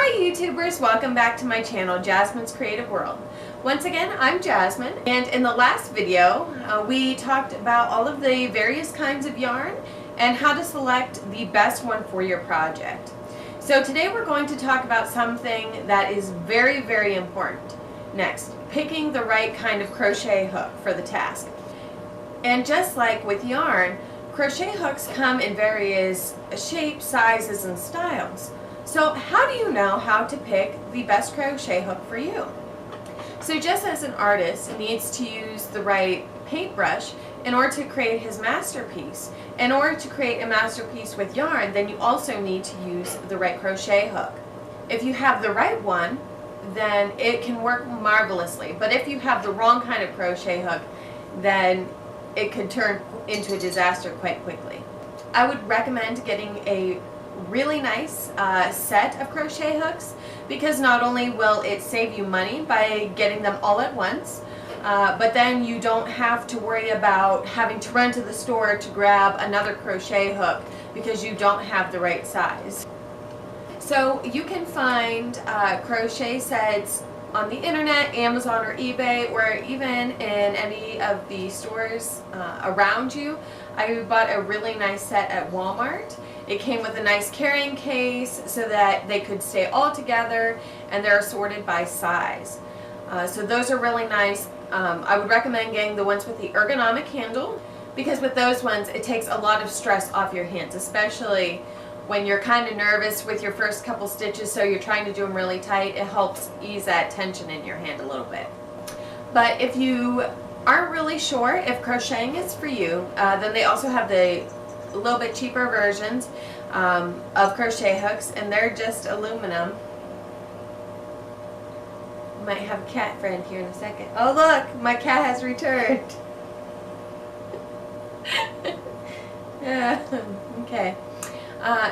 Hi YouTubers, welcome back to my channel, Jasmine's Creative World. Once again, I'm Jasmine, and in the last video, we talked about all of the various kinds of yarn and how to select the best one for your project. So today we're going to talk about something that is very, very important. Next, picking the right kind of crochet hook for the task. And just like with yarn, crochet hooks come in various shapes, sizes, and styles. So how do you know how to pick the best crochet hook for you? So just as an artist needs to use the right paintbrush in order to create his masterpiece, in order to create a masterpiece with yarn, then you also need to use the right crochet hook. If you have the right one, then it can work marvelously. But if you have the wrong kind of crochet hook, then it could turn into a disaster quite quickly. I would recommend getting a really nice set of crochet hooks, because not only will it save you money by getting them all at once, but then you don't have to worry about having to run to the store to grab another crochet hook because you don't have the right size. So you can find crochet sets on the internet, Amazon or eBay, or even in any of the stores around you. I bought a really nice set at Walmart. It came with a nice carrying case so that they could stay all together, and they're sorted by size. So those are really nice. I would recommend getting the ones with the ergonomic handle, because with those ones it takes a lot of stress off your hands, especially when you're kind of nervous with your first couple stitches, so you're trying to do them really tight. It helps ease that tension in your hand a little bit. But if you aren't really sure if crocheting is for you, then they also have the a little bit cheaper versions of crochet hooks, and they're just aluminum. Might have a cat friend here in a second. Oh look, my cat has returned. Yeah, okay.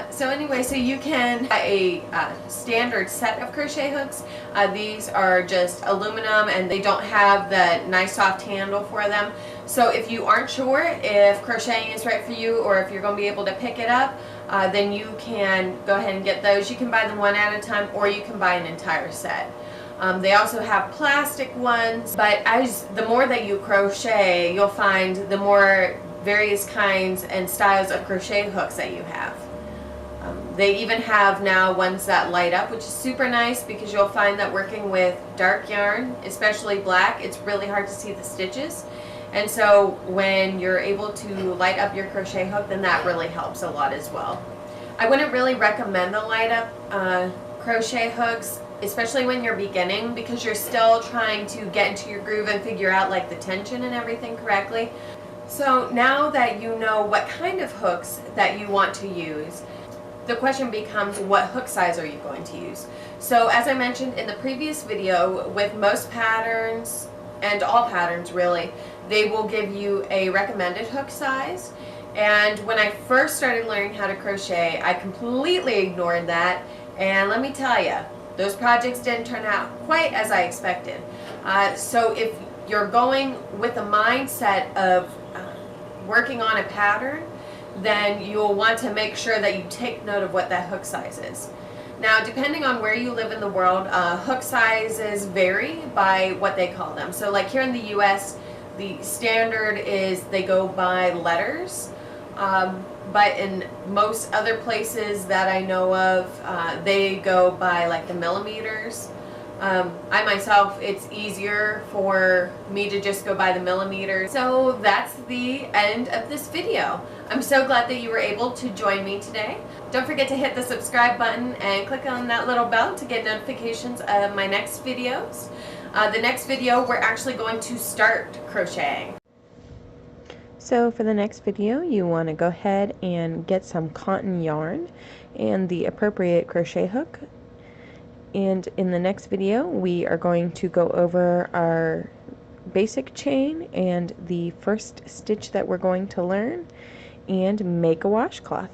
So anyway, so you can buy a standard set of crochet hooks. These are just aluminum, and they don't have the nice soft handle for them. So if you aren't sure if crocheting is right for you, or if you're going to be able to pick it up, then you can go ahead and get those. You can buy them one at a time, or you can buy an entire set. They also have plastic ones, but as the more that you crochet, you'll find the more various kinds and styles of crochet hooks that you have. They even have now ones that light up, which is super nice, because you'll find that working with dark yarn, especially black, it's really hard to see the stitches. And so when you're able to light up your crochet hook, then that really helps a lot as well. I wouldn't really recommend the light up crochet hooks, especially when you're beginning, because you're still trying to get into your groove and figure out like the tension and everything correctly. So now that you know what kind of hooks that you want to use, the question becomes, what hook size are you going to use? So as I mentioned in the previous video, with most patterns, and all patterns really, they will give you a recommended hook size. And when I first started learning how to crochet, I completely ignored that, and let me tell you, those projects didn't turn out quite as I expected. So if you're going with the mindset of working on a pattern, then you'll want to make sure that you take note of what that hook size is. Now, depending on where you live in the world, hook sizes vary by what they call them. So like here in the US, the standard is they go by letters, but in most other places that I know of, they go by like the millimeters. I myself, it's easier for me to just go by the millimeters. So that's the end of this video. I'm so glad that you were able to join me today. Don't forget to hit the subscribe button and click on that little bell to get notifications of my next videos. The next video, we're actually going to start crocheting. So for the next video, you want to go ahead and get some cotton yarn and the appropriate crochet hook. And in the next video, we are going to go over our basic chain and the first stitch that we're going to learn, and make a washcloth.